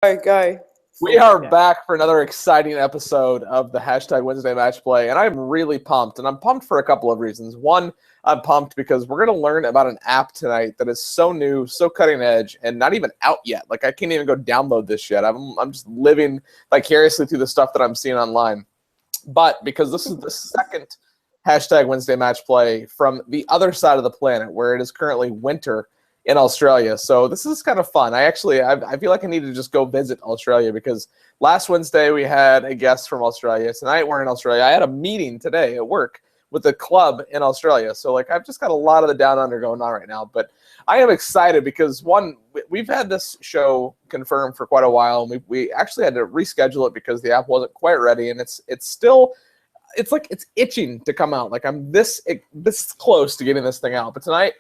Go. We are back for another exciting episode of the hashtag Wednesday Match Play, and I'm really pumped. And I'm pumped for a couple of reasons. One, I'm pumped because we're going to learn about an app tonight that is so new, so cutting edge, and not even out yet. Like, I can't even go download this yet. I'm just living vicariously through the stuff that I'm seeing online. But because this is the second hashtag Wednesday Match Play from the other side of the planet, where it is currently winter in Australia. So this is kind of fun. I feel like I need to just go visit Australia because last Wednesday we had a guest from Australia. Tonight we're in Australia. I had a meeting today at work with a club in Australia. So like I've just got a lot of the down under going on right now. But I am excited because one, we've had this show confirmed for quite a while. And we actually had to reschedule it because the app wasn't quite ready. And it's itching to come out. Like I'm this close to getting this thing out. But tonight,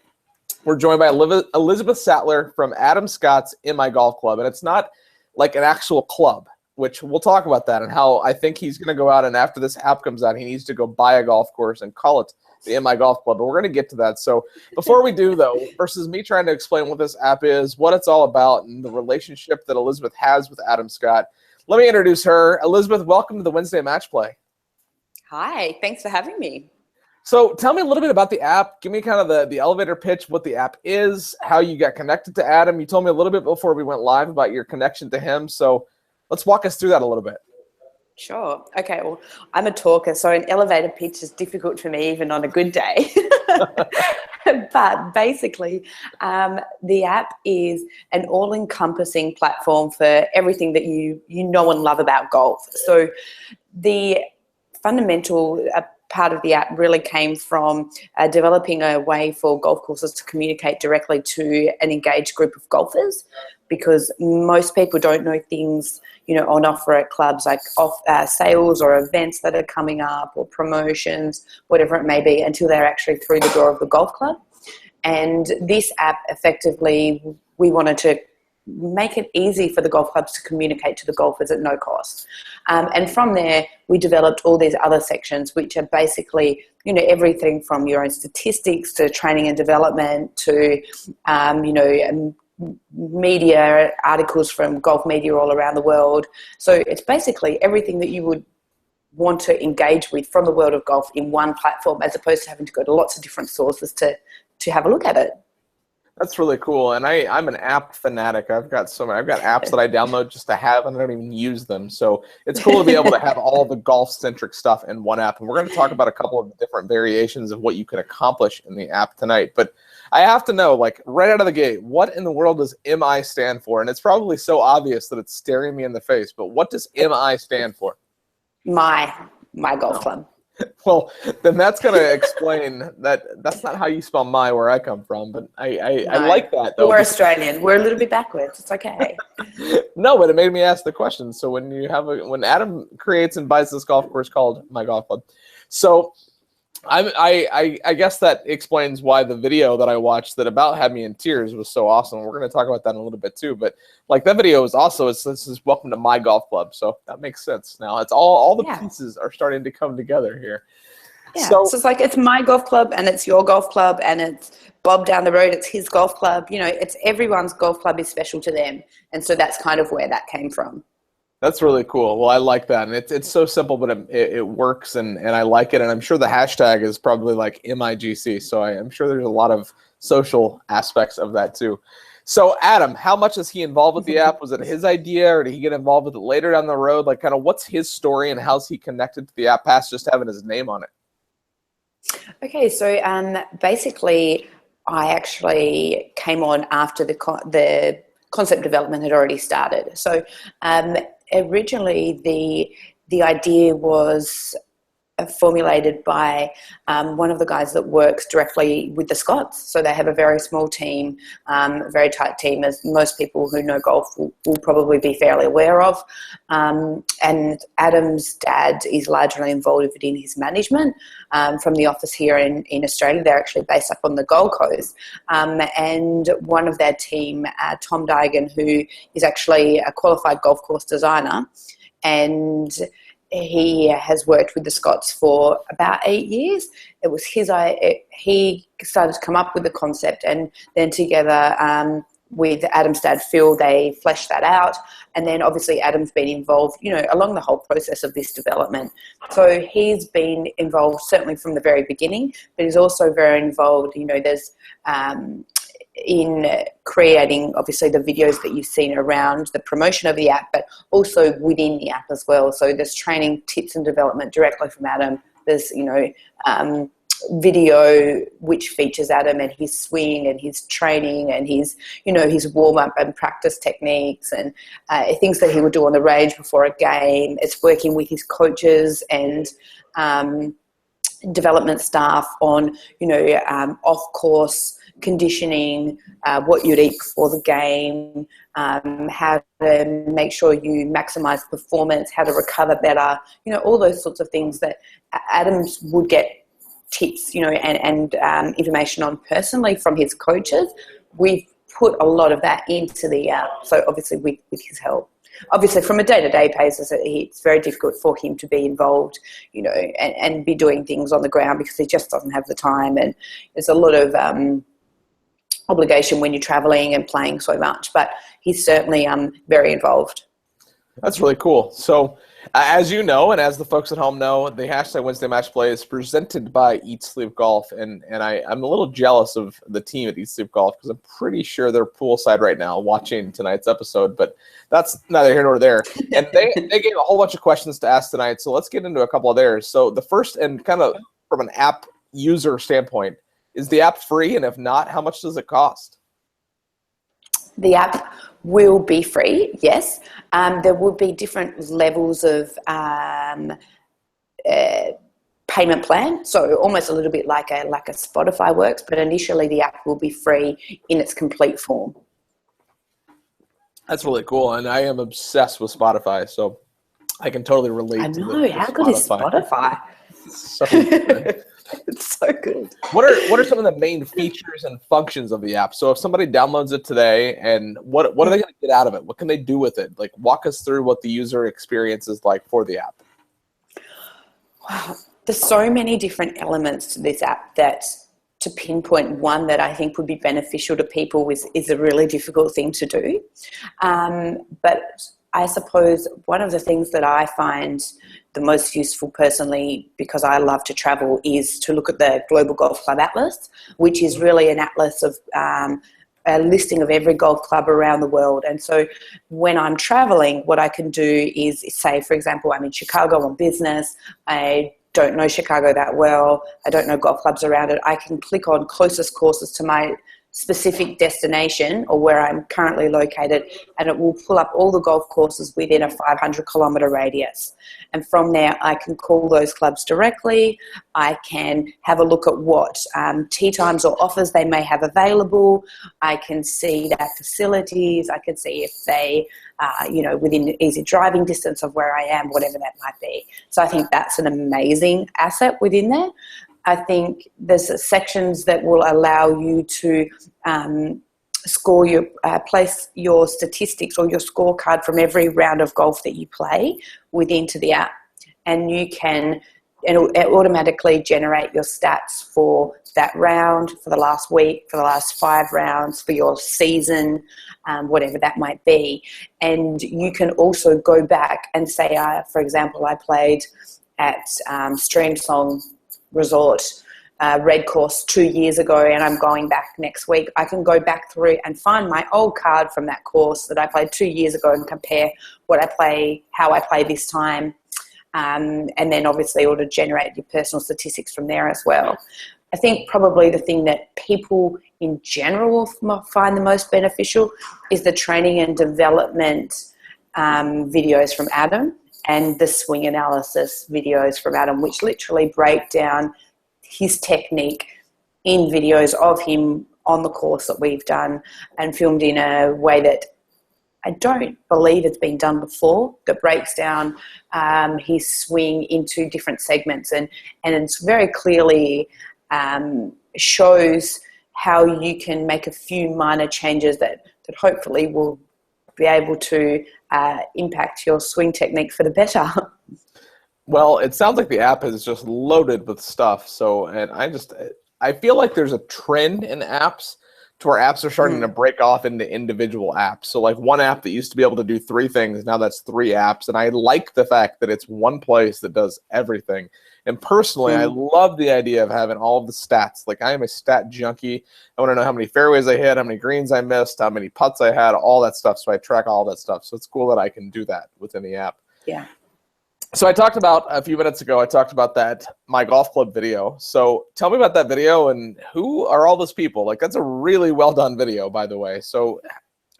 we're joined by Elizabeth Sattler from Adam Scott's In My Golf Club. And it's not like an actual club, which we'll talk about that and how I think he's going to go out and after this app comes out, he needs to go buy a golf course and call it the In My Golf Club. But we're going to get to that. So before we do, though, versus me trying to explain what this app is, what it's all about, and the relationship that Elizabeth has with Adam Scott, let me introduce her. Elizabeth, welcome to the Wednesday Match Play. Hi, thanks for having me. So tell me a little bit about the app. Give me kind of the elevator pitch, what the app is, how you got connected to Adam. You told me a little bit before we went live about your connection to him. So let's walk us through that a little bit. Sure. Okay, well, I'm a talker, so an elevator pitch is difficult for me even on a good day. But basically, the app is an all-encompassing platform for everything that you know and love about golf. So the fundamental part of the app really came from developing a way for golf courses to communicate directly to an engaged group of golfers, because most people don't know things, on offer at clubs, like sales or events that are coming up or promotions, whatever it may be, until they're actually through the door of the golf club. And this app, effectively, we wanted to make it easy for the golf clubs to communicate to the golfers at no cost. And from there, we developed all these other sections, which are basically, everything from your own statistics to training and development to, media articles from golf media all around the world. So it's basically everything that you would want to engage with from the world of golf in one platform, as opposed to having to go to lots of different sources to have a look at it. That's really cool. And I'm an app fanatic. I've got apps that I download just to have, and I don't even use them. So it's cool to be able to have all the golf-centric stuff in one app. And we're going to talk about a couple of different variations of what you can accomplish in the app tonight. But I have to know, like, right out of the gate, what in the world does MI stand for? And it's probably so obvious that it's staring me in the face, but what does MI stand for? My golf club. Well, then that's going to explain that's not how you spell my where I come from, but I like that, though. We're Australian. We're a little bit backwards. It's okay. No, but it made me ask the question. So when Adam creates and buys this golf course called My Golf Club, so I guess that explains why the video that I watched that about had me in tears was so awesome. We're going to talk about that in a little bit too, but like that video is also, this is welcome to my golf club. So that makes sense. Now it's all the pieces are starting to come together here. Yeah. So it's like, it's my golf club and it's your golf club and it's Bob down the road, it's his golf club. It's everyone's golf club is special to them. And so that's kind of where that came from. That's really cool. Well, I like that. And it's so simple, but it works, and I like it. And I'm sure the hashtag is probably like MIGC. So I'm sure there's a lot of social aspects of that too. So Adam, how much is he involved with the app? Was it his idea, or did he get involved with it later down the road? Like, kind of what's his story and how's he connected to the app past just having his name on it? Okay, so basically I actually came on after the concept development had already started. So originally the idea was formulated by one of the guys that works directly with the Scotts. So they have a very small team, a very tight team, as most people who know golf will probably be fairly aware of. And Adam's dad is largely involved in his management from the office here in Australia. They're actually based up on the Gold Coast. And one of their team, Tom Digan, who is actually a qualified golf course designer, and he has worked with the Scotts for about 8 years. It was he started to come up with the concept, and then together with Adam's dad, Phil, they fleshed that out. And then obviously Adam's been involved, along the whole process of this development. So he's been involved certainly from the very beginning, but he's also very involved, there's in creating obviously the videos that you've seen around the promotion of the app, but also within the app as well. So there's training tips and development directly from Adam. There's, video which features Adam and his swing and his training and his warm-up and practice techniques and things that he would do on the range before a game. It's working with his coaches and development staff on, off-course conditioning, what you'd eat before the game, how to make sure you maximize performance, how to recover better, all those sorts of things that Adams would get tips, and information on personally from his coaches. We've put a lot of that into the app. So obviously with his help. Obviously from a day-to-day basis, it's very difficult for him to be involved, and be doing things on the ground because he just doesn't have the time. And there's a lot of obligation when you're traveling and playing so much, but he's certainly very involved. That's really cool. So as you know, and as the folks at home know, the hashtag Wednesday Match Play is presented by Eat Sleep Golf. And I'm a little jealous of the team at Eat Sleep Golf because I'm pretty sure they're poolside right now watching tonight's episode, but that's neither here nor there. And they gave a whole bunch of questions to ask tonight. So let's get into a couple of theirs. So the first, and kind of from an app user standpoint, is the app free? And if not, how much does it cost? The app will be free, yes. There will be different levels of payment plan, so almost a little bit like a Spotify works, but initially the app will be free in its complete form. That's really cool, and I am obsessed with Spotify, so I can totally relate. I know, how good is Spotify? So good. It's so good. What are some of the main features and functions of the app? So if somebody downloads it today, and what are they going to get out of it? What can they do with it? Like, walk us through what the user experience is like for the app. Wow, there's so many different elements to this app that to pinpoint one that I think would be beneficial to people is a really difficult thing to do. But I suppose one of the things that I find the most useful personally, because I love to travel, is to look at the Global Golf Club Atlas, which is really an atlas of a listing of every golf club around the world. And so when I'm traveling, what I can do is say, for example, I'm in Chicago on business, I don't know Chicago that well, I don't know golf clubs around it, I can click on closest courses to my specific destination or where I'm currently located, and it will pull up all the golf courses within a 500-kilometre radius. And from there, I can call those clubs directly. I can have a look at what tee times or offers they may have available. I can see their facilities. I can see if they are, within easy driving distance of where I am, whatever that might be. So I think that's an amazing asset within there. I think there's sections that will allow you to score your place your statistics or your scorecard from every round of golf that you play into the app, and you can automatically generate your stats for that round, for the last week, for the last 5 rounds, for your season, whatever that might be. And you can also go back and say, for example, I played at Streamsong Resort red course 2 years ago, and I'm going back next week. I can go back through and find my old card from that course that I played 2 years ago and compare what I play, how I play this time, and then obviously auto generate your personal statistics from there as well. I think probably the thing that people in general will find the most beneficial is the training and development videos from Adam and the swing analysis videos from Adam, which literally break down his technique in videos of him on the course that we've done and filmed in a way that I don't believe it's been done before, that breaks down his swing into different segments, and it's very clearly shows how you can make a few minor changes that hopefully will be able to impact your swing technique for the better. Well, it sounds like the app is just loaded with stuff. So, and I feel like there's a trend in apps to where apps are starting to break off into individual apps. So like one app that used to be able to do 3 things, now that's 3 apps. And I like the fact that it's one place that does everything. And personally, I love the idea of having all of the stats. Like I am a stat junkie. I want to know how many fairways I hit, how many greens I missed, how many putts I had, all that stuff. So I track all that stuff. So it's cool that I can do that within the app. Yeah. So I talked about a few minutes ago, I talked about that My Golf Club video. So tell me about that video and who are all those people? Like that's a really well done video, by the way. So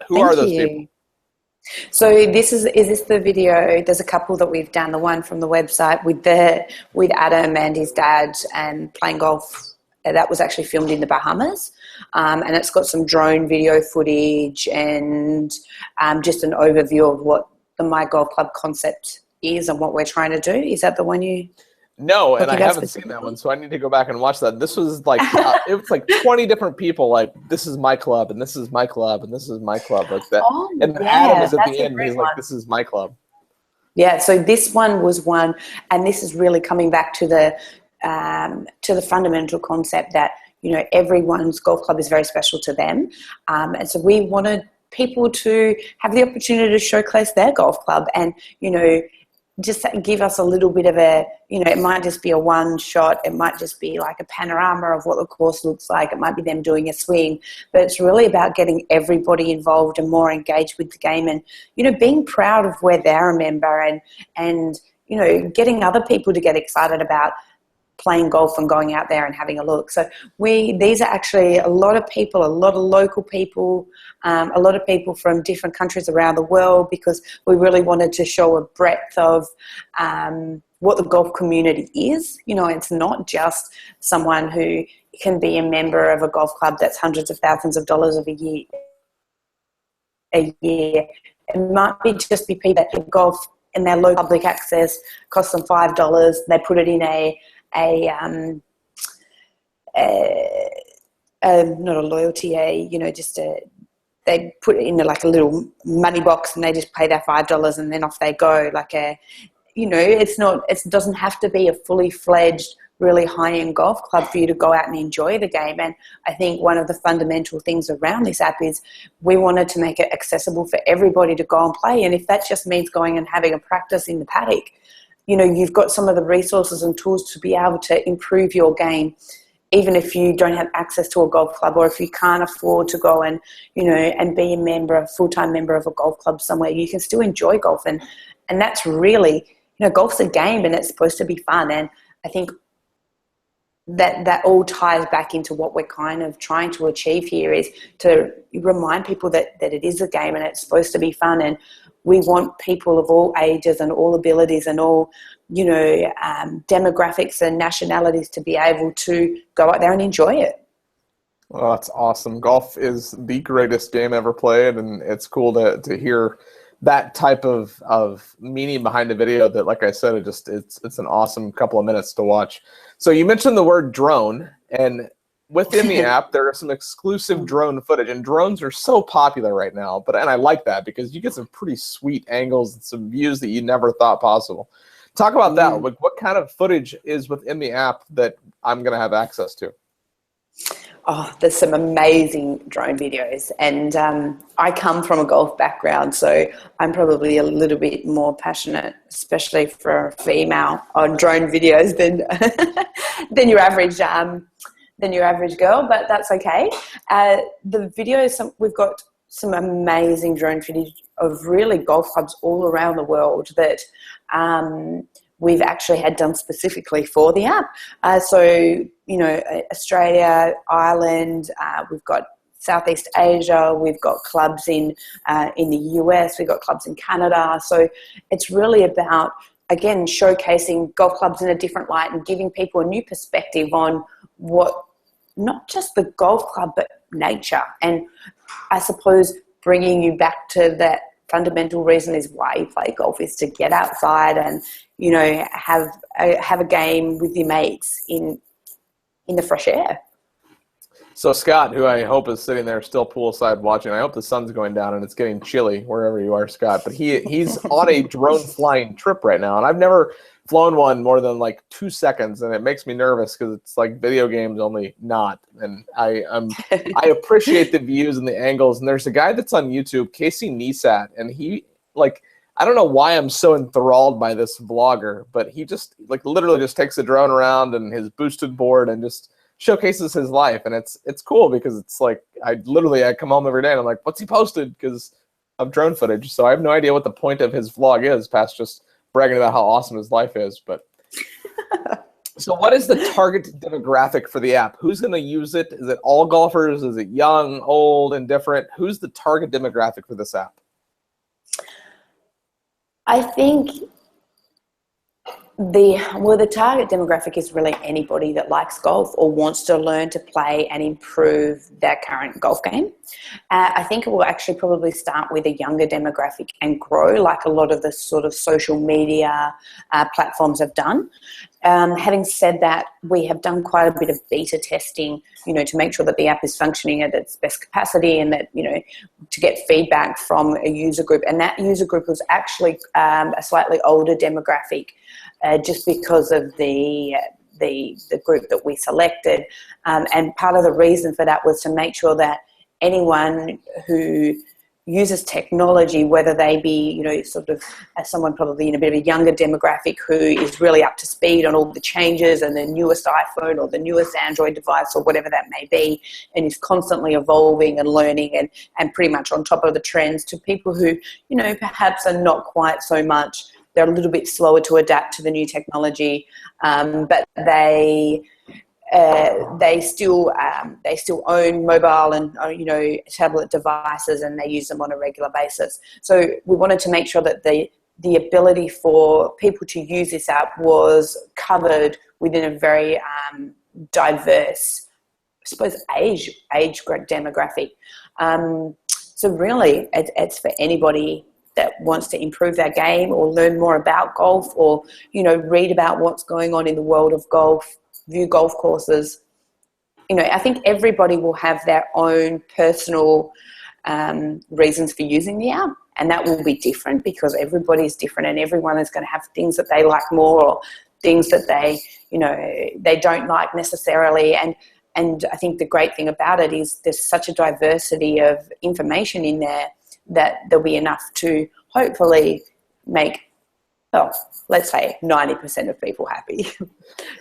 who are those people? So is this the video? There's a couple that we've done. The one from the website with Adam and his dad and playing golf. That was actually filmed in the Bahamas, and it's got some drone video footage and just an overview of what the My Golf Club concept is and what we're trying to do. Is that the one you? No, and I haven't seen that one, so I need to go back and watch that. This was like it was like 20 different people. Like this is my club, and this is my club, and this is my club, like that. Oh, and then Adam is at the end, and he's like, "This is my club." Yeah. So this one was one, and this is really coming back to the fundamental concept that everyone's golf club is very special to them, and so we wanted people to have the opportunity to showcase their golf club, and just give us a little bit of it might just be a one shot, it might just be like a panorama of what the course looks like, it might be them doing a swing, but it's really about getting everybody involved and more engaged with the game, and being proud of where they're a member, and getting other people to get excited about playing golf and going out there and having a look. So these are actually a lot of people, a lot of local people, a lot of people from different countries around the world, because we really wanted to show a breadth of what the golf community is. It's not just someone who can be a member of a golf club that's hundreds of thousands of dollars of a year. It might just be people that golf in their low public access, costs them $5. They put it in not a loyalty, they put it in like a little money box and they just pay their $5 and then off they go. Like it doesn't have to be a fully fledged, really high-end golf club for you to go out and enjoy the game. And I think one of the fundamental things around this app is we wanted to make it accessible for everybody to go and play. And if that just means going and having a practice in the paddock, you've got some of the resources and tools to be able to improve your game, even if you don't have access to a golf club, or if you can't afford to go and, and be a full-time member of a golf club somewhere, you can still enjoy golf. And that's really, golf's a game and it's supposed to be fun. And I think that all ties back into what we're kind of trying to achieve here, is to remind people that it is a game and it's supposed to be fun. And we want people of all ages and all abilities and all, demographics and nationalities to be able to go out there and enjoy it. Well, that's awesome. Golf is the greatest game ever played, and it's cool to hear that type of meaning behind a video that, like I said, it's an awesome couple of minutes to watch. So you mentioned the word drone, and within the app, there are some exclusive drone footage, and drones are so popular right now. And I like that because you get some pretty sweet angles and some views that you never thought possible. Talk about that. Like, what kind of footage is within the app that I'm going to have access to? Oh, there's some amazing drone videos, and I come from a golf background, so I'm probably a little bit more passionate, especially for a female, on drone videos than your average girl, but that's okay. The videos, we've got some amazing drone footage of really golf clubs all around the world that we've actually had done specifically for the app. Australia, Ireland, we've got Southeast Asia, we've got clubs in the US, we've got clubs in Canada. So it's really about, again, showcasing golf clubs in a different light and giving people a new perspective on what, not just the golf club, but nature. And I suppose bringing you back to that fundamental reason is why you play golf, is to get outside and, have a game with your mates in the fresh air. So Scott, who I hope is sitting there still poolside watching, I hope the sun's going down and it's getting chilly wherever you are, Scott. But he's on a drone flying trip right now, and I've never flown one more than like 2 seconds, and it makes me nervous because it's like video games, only not. And I appreciate the views and the angles. And there's a guy that's on YouTube, Casey Neistat, and he like. I don't know why I'm so enthralled by this vlogger, but he just like literally just takes a drone around and his boosted board and just showcases his life. And it's cool because it's like I come home every day and I'm like, what's he posted? Because of drone footage. So I have no idea what the point of his vlog is past just bragging about how awesome his life is. But so what is the target demographic for the app? Who's going to use it? Is it all golfers? Is it young, old, indifferent? Who's the target demographic for this app? I think the target demographic is really anybody that likes golf or wants to learn to play and improve their current golf game. I think it will actually probably start with a younger demographic and grow, like a lot of the sort of social media platforms have done. Having said that, we have done quite a bit of beta testing, to make sure that the app is functioning at its best capacity, and that, to get feedback from a user group. And that user group was actually a slightly older demographic, just because of the group that we selected. And part of the reason for that was to make sure that anyone who uses technology, whether they be, sort of someone probably in a bit of a younger demographic who is really up to speed on all the changes and the newest iPhone or the newest Android device or whatever that may be, and is constantly evolving and learning and pretty much on top of the trends, to people who, perhaps are not quite so much. They're a little bit slower to adapt to the new technology, but they still own mobile and tablet devices, and they use them on a regular basis. So we wanted to make sure that the ability for people to use this app was covered within a very diverse, I suppose, age demographic. So really, it's for anybody that wants to improve their game or learn more about golf, or read about what's going on in the world of golf, view golf courses. I think everybody will have their own personal reasons for using the app, and that will be different because everybody's different, and everyone is going to have things that they like more or things that they don't like necessarily. And I think the great thing about it is there's such a diversity of information in there that there'll be enough to hopefully make, let's say 90% of people happy.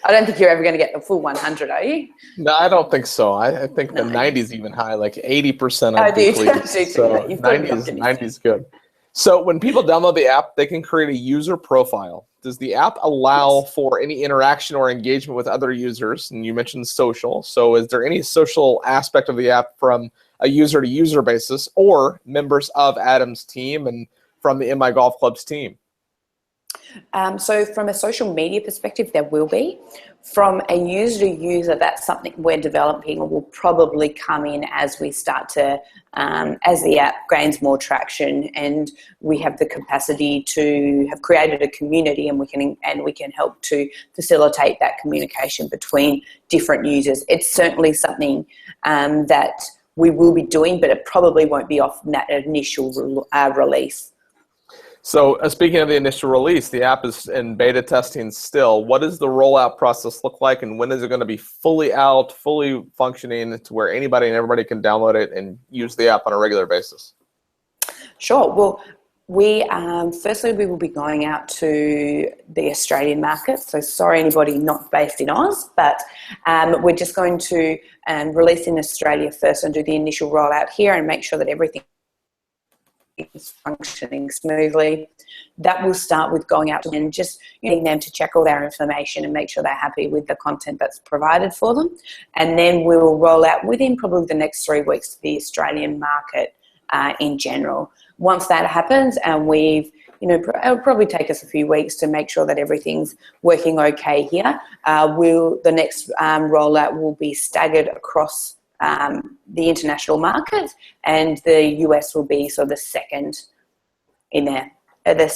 I don't think you're ever going to get the full 100, are you? No, I don't think so. I think the 90 is even high, like 80%. I do too. So 90 is good. So when people download the app, they can create a user profile. Does the app allow for any interaction or engagement with other users? And you mentioned social. So is there any social aspect of the app from a user-to-user basis, or members of Adam's team and from the In My Golf Club's team? So from a social media perspective, there will be. From a user-to-user, that's something we're developing and will probably come in as we start to, as the app gains more traction and we have the capacity to have created a community, and we can help to facilitate that communication between different users. It's certainly something that we will be doing, but it probably won't be off that initial release. So speaking of the initial release, the app is in beta testing still. What does the rollout process look like, and when is it going to be fully out, fully functioning to where anybody and everybody can download it and use the app on a regular basis? Sure. Well, firstly, we will be going out to the Australian market. So sorry, anybody not based in Oz, but we're just going to release in Australia first and do the initial rollout here and make sure that everything is functioning smoothly. That will start with going out and just getting them to check all their information and make sure they're happy with the content that's provided for them. And then we will roll out within probably the next 3 weeks to the Australian market in general. Once that happens, and it'll probably take us a few weeks to make sure that everything's working okay here. The next rollout will be staggered across the international market, and the US will be sort of the second in there, the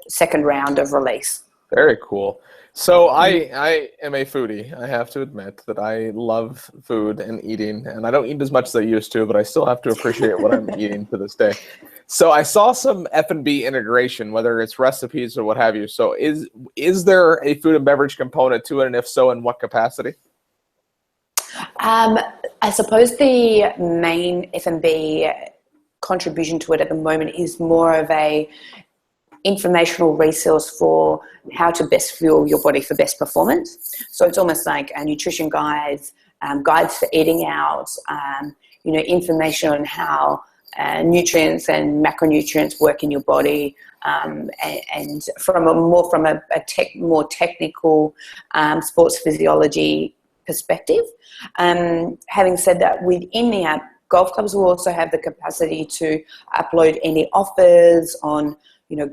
second round of release. Very cool. So I am a foodie. I have to admit that I love food and eating, and I don't eat as much as I used to, but I still have to appreciate what I'm eating to this day. So I saw some F&B integration, whether it's recipes or what have you. So is there a food and beverage component to it, and if so, in what capacity? I suppose the main F&B contribution to it at the moment is more of a informational resource for how to best fuel your body for best performance. So it's almost like a nutrition guides, guides for eating out, information on how nutrients and macronutrients work in your body, and from a more technical sports physiology perspective. Having said that, within the app, golf clubs will also have the capacity to upload any offers on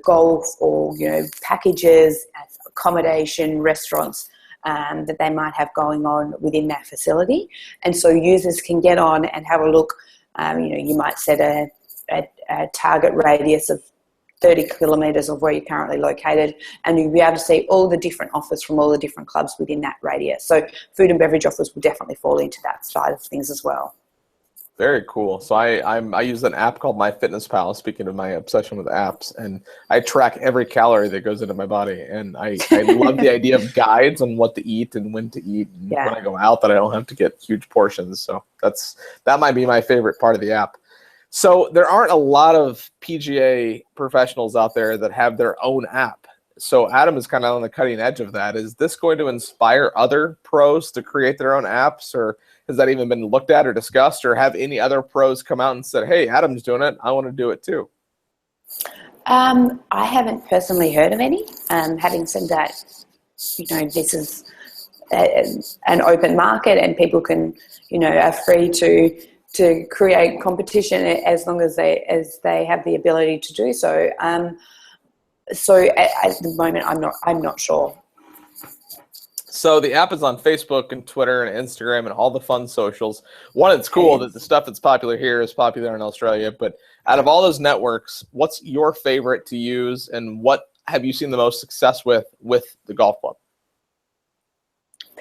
golf or, packages, accommodation, restaurants that they might have going on within that facility. And so users can get on and have a look. You might set a target radius of 30 kilometres of where you're currently located, and you'll be able to see all the different offers from all the different clubs within that radius. So food and beverage offers will definitely fall into that side of things as well. Very cool. So I use an app called MyFitnessPal, speaking of my obsession with apps, and I track every calorie that goes into my body. And I love the idea of guides on what to eat and when to eat, and when I go out that I don't have to get huge portions. So that might be my favorite part of the app. So there aren't a lot of PGA professionals out there that have their own app. So Adam is kind of on the cutting edge of that. Is this going to inspire other pros to create their own apps, or has that even been looked at or discussed, or have any other pros come out and said, hey, Adam's doing it, I want to do it too? I haven't personally heard of any. Having said that, this is an open market, and people can, are free to create competition as long as they have the ability to do so. So at the moment, I'm not sure. So the app is on Facebook and Twitter and Instagram and all the fun socials. One, it's cool that the stuff that's popular here is popular in Australia. But out of all those networks, what's your favorite to use, and what have you seen the most success with the golf club?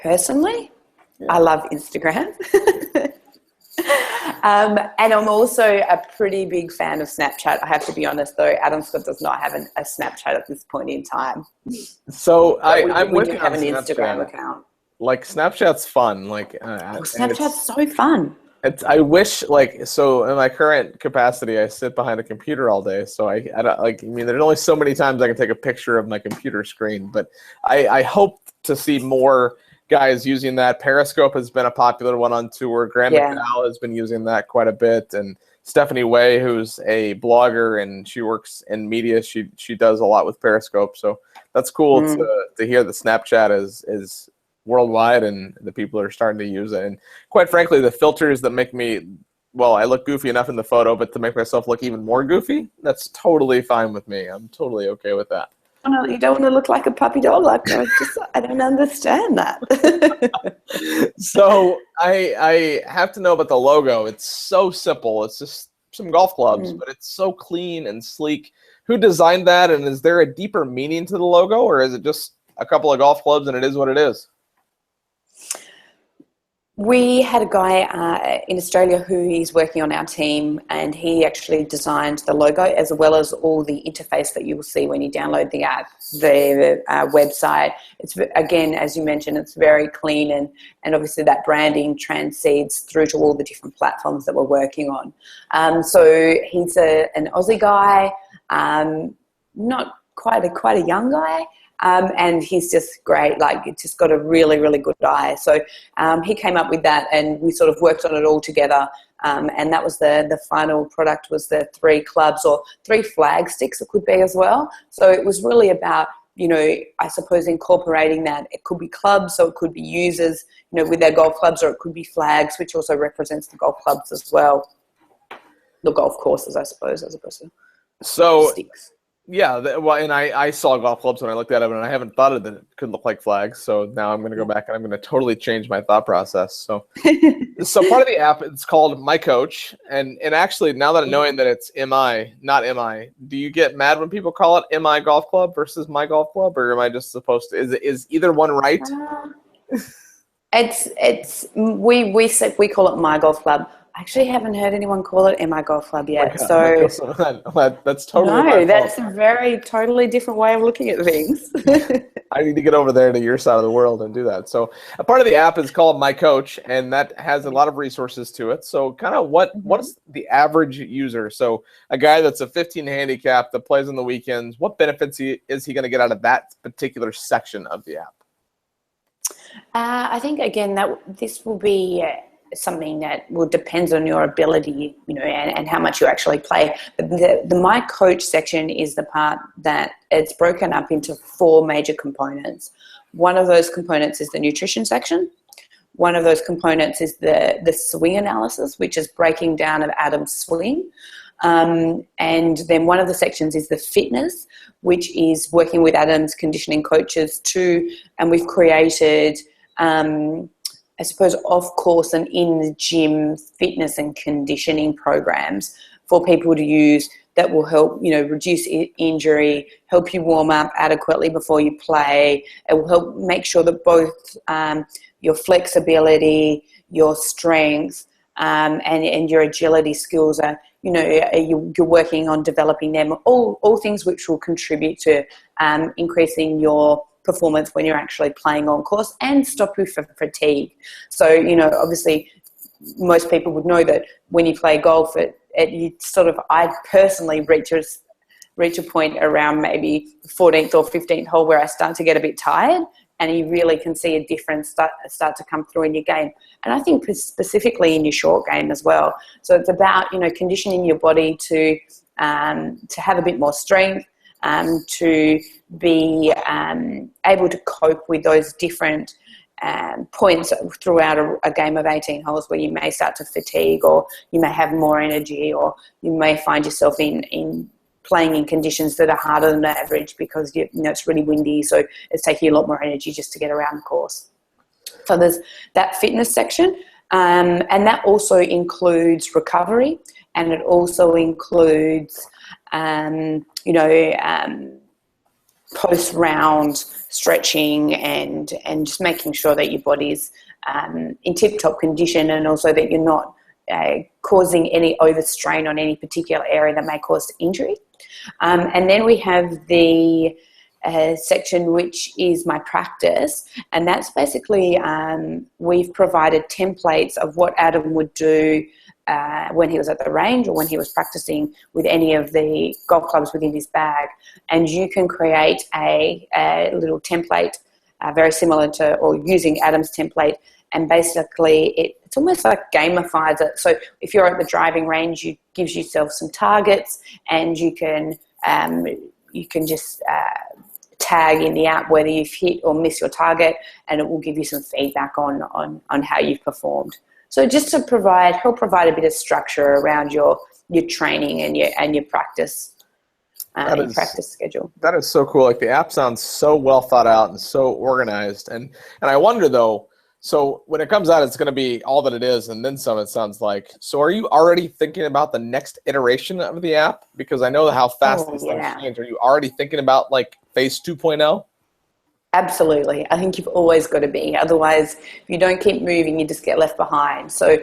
Personally, I love Instagram. And I'm also a pretty big fan of Snapchat. I have to be honest, though. Adam Scott does not have a Snapchat at this point in time. So I'm with you have on an Instagram account. Like, Snapchat's fun. Snapchat's so fun. I wish, so in my current capacity, I sit behind a computer all day. So I don't, there's only so many times I can take a picture of my computer screen. But I hope to see more guys using that. Periscope has been a popular one on tour. Graham McDowell has been using that quite a bit, and Stephanie Way, who's a blogger and she works in media, she does a lot with Periscope. So that's cool to hear that Snapchat is worldwide and the people are starting to use it. And quite frankly, the filters that make me, I look goofy enough in the photo, but to make myself look even more goofy, that's totally fine with me. I'm totally okay with that. No, you don't want to look like a puppy dog. I don't understand that. So I have to know about the logo. It's so simple. It's just some golf clubs, but it's so clean and sleek. Who designed that, and is there a deeper meaning to the logo, or is it just a couple of golf clubs and it is what it is? We had a guy in Australia who is working on our team, and he actually designed the logo as well as all the interface that you will see when you download the app, the website. It's, again, as you mentioned, it's very clean, and obviously that branding transcends through to all the different platforms that we're working on. So he's an Aussie guy, not quite a young guy. And he's just great, just got a really, really good eye. So he came up with that, and we sort of worked on it all together. And that was the final product, was the 3 clubs, or 3 flag sticks it could be as well. So it was really about, I suppose, incorporating that. It could be clubs, so it could be users, with their golf clubs, or it could be flags, which also represents the golf clubs as well. The golf courses, I suppose, as opposed to sticks. Yeah, well, and I saw golf clubs when I looked at them, and I haven't thought of that it could look like flags. So now I'm going to go back and I'm going to totally change my thought process. So, part of the app, it's called My Coach, and actually now that I'm knowing that it's MI, not MI, do you get mad when people call it MI Golf Club versus My Golf Club, or am I just supposed to? Is either one right? We call it My Golf Club. I actually haven't heard anyone call it MI Golf Club yet. That's totally my fault. That's a very totally different way of looking at things. I need to get over there to your side of the world and do that. So a part of the app is called My Coach, and that has a lot of resources to it. So kind of what is the average user? So a guy that's a 15 handicap that plays on the weekends, what benefits is he going to get out of that particular section of the app? I think, again, that this will be something that will depends on your ability, and how much you actually play. But the My Coach section is the part that it's broken up into 4 major components. One of those components is the nutrition section. One of those components is the swing analysis, which is breaking down of Adam's swing. And then one of the sections is the fitness, which is working with Adam's conditioning coaches and we've created I suppose off-course and in the gym fitness and conditioning programs for people to use that will help, reduce injury, help you warm up adequately before you play. It will help make sure that both your flexibility, your strength, and your agility skills are, you're working on developing them. All things which will contribute to increasing your performance when you're actually playing on course and stop you from fatigue. So, obviously most people would know that when you play golf, I personally reach a point around maybe the 14th or 15th hole where I start to get a bit tired, and you really can see a difference start to come through in your game. And I think specifically in your short game as well. So it's about, conditioning your body to have a bit more strength, to be able to cope with those different points throughout a game of 18 holes where you may start to fatigue, or you may have more energy, or you may find yourself in playing in conditions that are harder than average because it's really windy, so it's taking a lot more energy just to get around the course. So there's that fitness section, and that also includes recovery, and it also includes post-round stretching and just making sure that your body's in tip-top condition, and also that you're not causing any overstrain on any particular area that may cause injury. And then we have the section which is my practice, and that's basically we've provided templates of what Adam would do when he was at the range or when he was practicing with any of the golf clubs within his bag. And you can create a little template very similar to, or using Adam's template, and basically it's almost like gamifies it. So if you're at the driving range, you gives yourself some targets, and you can just tag in the app whether you've hit or missed your target, and it will give you some feedback on how you've performed. So just to help provide a bit of structure around your training and your practice. Practice schedule. That is so cool. Like, the app sounds so well thought out and so organized. And I wonder though, so when it comes out, it's going to be all that it is and then some, it sounds like. So are you already thinking about the next iteration of the app? Because I know how fast these things change. Are you already thinking about like phase 2.0? Absolutely. I think you've always got to be. Otherwise, if you don't keep moving, you just get left behind. So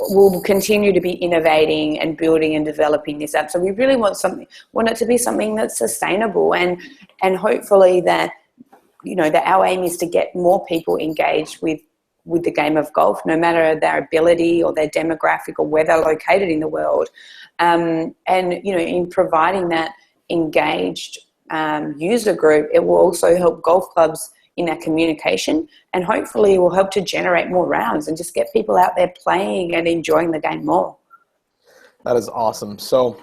we'll continue to be innovating and building and developing this app. So we really want it to be something that's sustainable, and hopefully that, that our aim is to get more people engaged with the game of golf, no matter their ability or their demographic or where they're located in the world. And, in providing that engaged user group, it will also help golf clubs in their communication, and hopefully will help to generate more rounds and just get people out there playing and enjoying the game more. That is awesome. So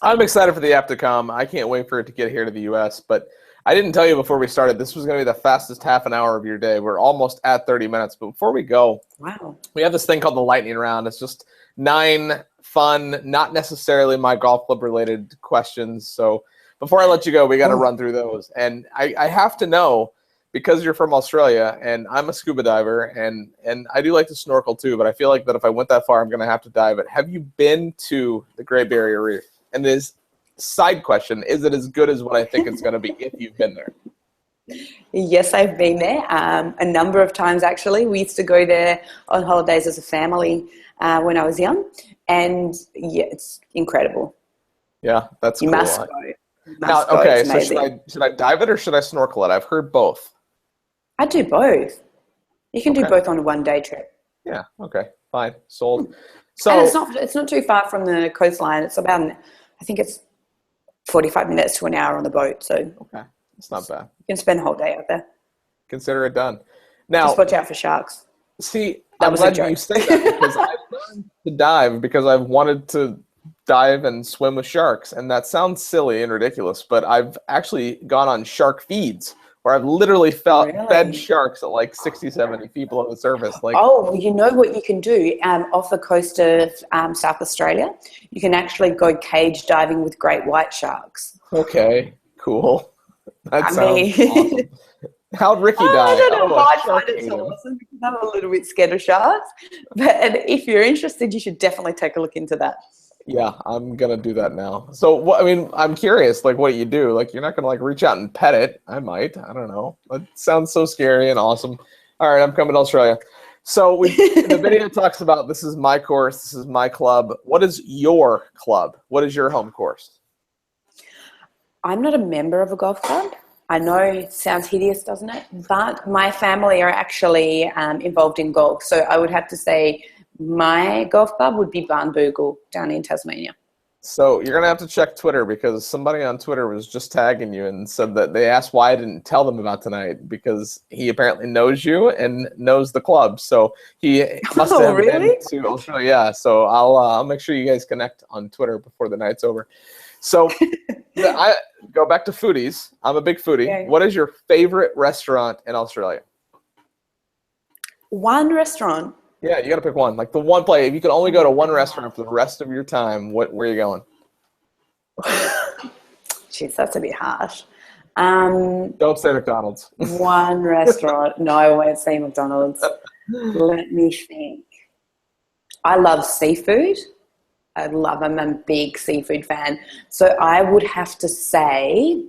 I'm excited for the app to come. I can't wait for it to get here to the US, but I didn't tell you before we started, this was going to be the fastest half an hour of your day. We're almost at 30 minutes, but before we go, wow, we have this thing called the lightning round. It's just 9 fun, not necessarily my golf club related questions. So before I let you go, we got to run through those. And I have to know, because you're from Australia and I'm a scuba diver and I do like to snorkel too, but I feel like that if I went that far, I'm going to have to dive it. Have you been to the Great Barrier Reef? And this side question, is it as good as what I think it's going to be if you've been there? Yes, I've been there a number of times, actually. We used to go there on holidays as a family when I was young. And yeah, it's incredible. Yeah, that's you cool. Must go. Now, okay, so should I dive it or should I snorkel it? I've heard both. I do both. You can do both on a one-day trip. Yeah, okay, fine, sold. So and it's not too far from the coastline. It's about, I think it's 45 minutes to an hour on the boat. So okay, it's not bad. You can spend a whole day out there. Consider it done. Now, just watch out for sharks. See, I'm glad you say that because I've learned to dive because I've wanted to dive and swim with sharks. And that sounds silly and ridiculous, but I've actually gone on shark feeds where I've literally fed sharks at like 60, 70 feet below the surface. Like, well, you know what you can do off the coast of South Australia? You can actually go cage diving with great white sharks. Okay, cool. That sounds awesome. How'd Ricky die? I don't know why I find it so awesome because I'm a little bit scared of sharks. But if you're interested, you should definitely take a look into that. Yeah, I'm going to do that now. So, I'm curious, like, what you do. Like, you're not going to, like, reach out and pet it. I might. I don't know. It sounds so scary and awesome. All right, I'm coming to Australia. So, the video talks about this is my course, this is my club. What is your club? What is your home course? I'm not a member of a golf club. I know it sounds hideous, doesn't it? But my family are actually involved in golf. So I would have to say my golf club would be Barnbougle down in Tasmania. So you're going to have to check Twitter because somebody on Twitter was just tagging you and said that they asked why I didn't tell them about tonight because he apparently knows you and knows the club. So he must have been to Australia. Yeah, so I'll make sure you guys connect on Twitter before the night's over. So I go back to foodies. I'm a big foodie. Okay. What is your favorite restaurant in Australia? One restaurant? Yeah, you got to pick one. Like the one place. If you could only go to one restaurant for the rest of your time, where are you going? Jeez, that's a bit harsh. Don't say McDonald's. One restaurant. No, I won't say McDonald's. Let me think. I love seafood. I'm a big seafood fan. So I would have to say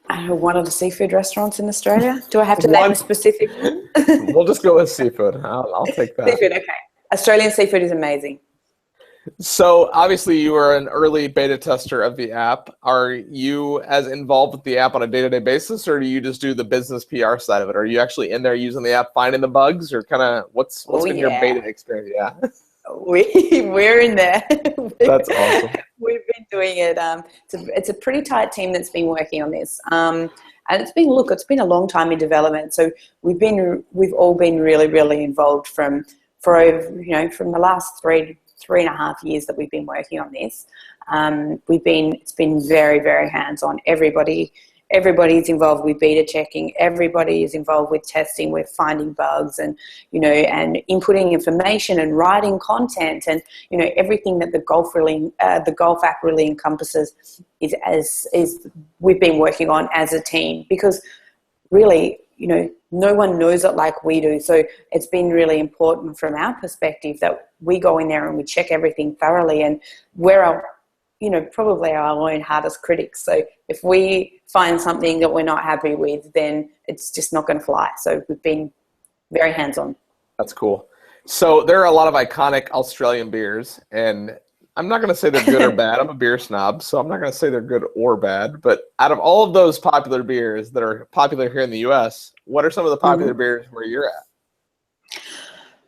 I don't know, one of the seafood restaurants in Australia. Do I have to name a specific one? We'll just go with seafood. I'll take that. Seafood, okay. Australian seafood is amazing. So obviously you are an early beta tester of the app. Are you as involved with the app on a day-to-day basis, or do you just do the business PR side of it? Are you actually in there using the app, finding the bugs, or kind of what's been your beta experience? Yeah, we're in there. That's awesome. We've been doing it. It's a pretty tight team that's been working on this. And it's been a long time in development. So we've all been really, really involved from the last 3.5 years that we've been working on this. It's been very, very hands-on. Everybody's involved with beta checking. Everybody is involved with testing. We're finding bugs and inputting information and writing content and, everything that the golf app really encompasses is we've been working on as a team because really, no one knows it like we do. So it's been really important from our perspective that we go in there and we check everything thoroughly, and we're probably our own hardest critics. So if we find something that we're not happy with, then it's just not going to fly. So we've been very hands-on. That's cool. So there are a lot of iconic Australian beers, and I'm not going to say they're good or bad. I'm a beer snob, so I'm not going to say they're good or bad. But out of all of those popular beers that are popular here in the U.S., what are some of the popular beers where you're at?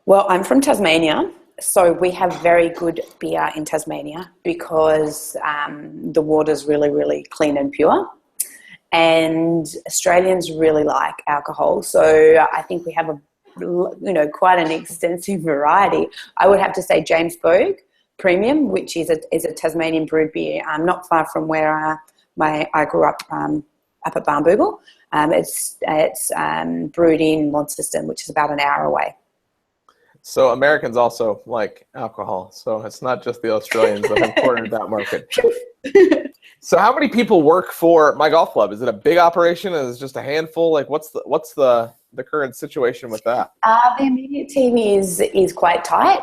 Well, I'm from Tasmania, so we have very good beer in Tasmania because the water's really, really clean and pure. And Australians really like alcohol, so I think we have quite an extensive variety. I would have to say James Bogue Premium, which is a Tasmanian brewed beer, not far from where I grew up up at Barnbougle. It's brewed in Launceston, which is about an hour away. So Americans also like alcohol. So it's not just the Australians that have cornered that market. So how many people work for My Golf Club? Is it a big operation? Is it just a handful? Like what's the current situation with that? The immediate team is quite tight,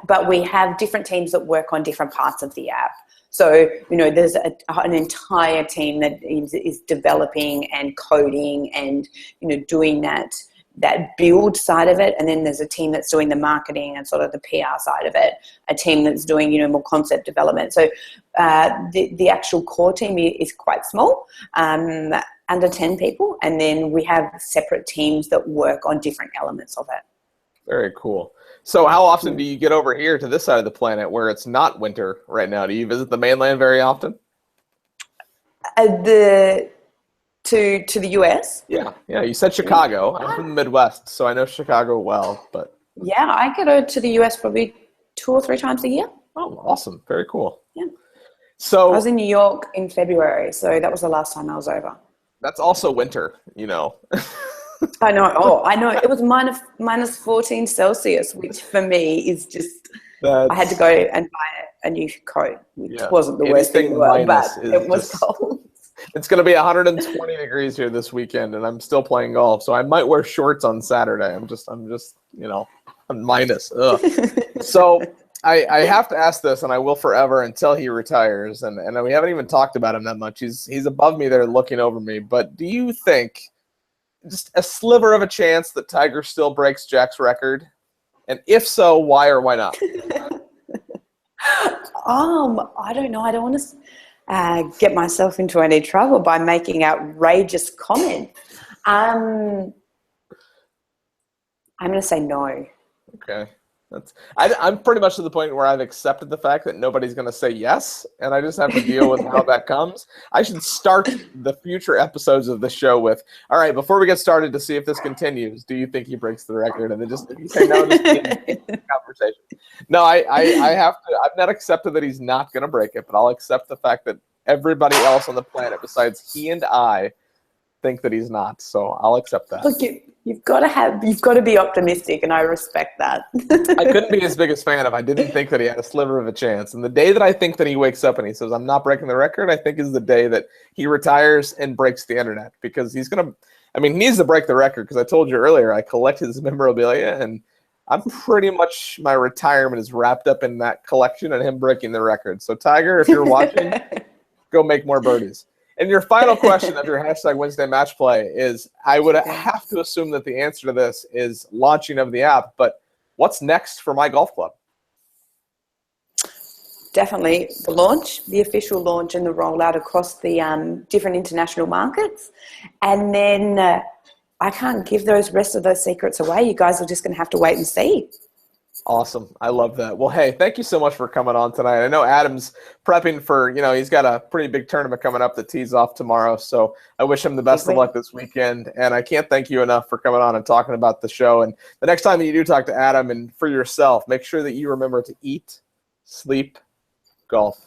but we have different teams that work on different parts of the app. So, there's an entire team that is developing and coding and, doing that build side of it. And then there's a team that's doing the marketing and sort of the PR side of it, a team that's doing, more concept development. So the actual core team is quite small, under 10 people. And then we have separate teams that work on different elements of it. Very cool. So how often do you get over here to this side of the planet where it's not winter right now? Do you visit the mainland very often? To the US? Yeah. You said Chicago. I'm from the Midwest, so I know Chicago well. But yeah, I go to the US probably 2 or 3 times a year. Oh, awesome. Very cool. Yeah. So I was in New York in February, so that was the last time I was over. That's also winter, I know. Oh, I know. It was minus 14 Celsius, which for me is just. I had to go and buy a new coat, which wasn't the worst thing in the world, but it was cold. It's going to be 120 degrees here this weekend, and I'm still playing golf, so I might wear shorts on Saturday. I'm minus. Ugh. So I have to ask this, and I will forever until he retires, and we haven't even talked about him that much. He's above me there looking over me, but do you think just a sliver of a chance that Tiger still breaks Jack's record? And if so, why or why not? I don't know. I don't want to get myself into any trouble by making outrageous comments. I'm going to say no. Okay. I'm pretty much to the point where I've accepted the fact that nobody's going to say yes, and I just have to deal with how that comes. I should start the future episodes of the show with, all right, before we get started to see if this continues, do you think he breaks the record? And then just if you say no, just conversation. No, I have to. I've not accepted that he's not going to break it, but I'll accept the fact that everybody else on the planet besides he and I think that he's not. So I'll accept that. Look, you've got to be optimistic, and I respect that. I couldn't be his biggest fan if I didn't think that he had a sliver of a chance. And the day that I think that he wakes up and he says, I'm not breaking the record, I think is the day that he retires and breaks the internet, because he needs to break the record, because I told you earlier, I collect his memorabilia, and I'm pretty much, my retirement is wrapped up in that collection and him breaking the record. So Tiger, if you're watching, go make more birdies. And your final question of your hashtag Wednesday match play is, I would have to assume that the answer to this is launching of the app, but what's next for My Golf Club? Definitely the official launch and the rollout across the different international markets. And then I can't give those rest of those secrets away. You guys are just going to have to wait and see. Awesome. I love that. Well, hey, thank you so much for coming on tonight. I know Adam's prepping for, he's got a pretty big tournament coming up that tees off tomorrow. So I wish him the best of luck this weekend. And I can't thank you enough for coming on and talking about the show. And the next time that you do talk to Adam, and for yourself, make sure that you remember to eat, sleep, golf.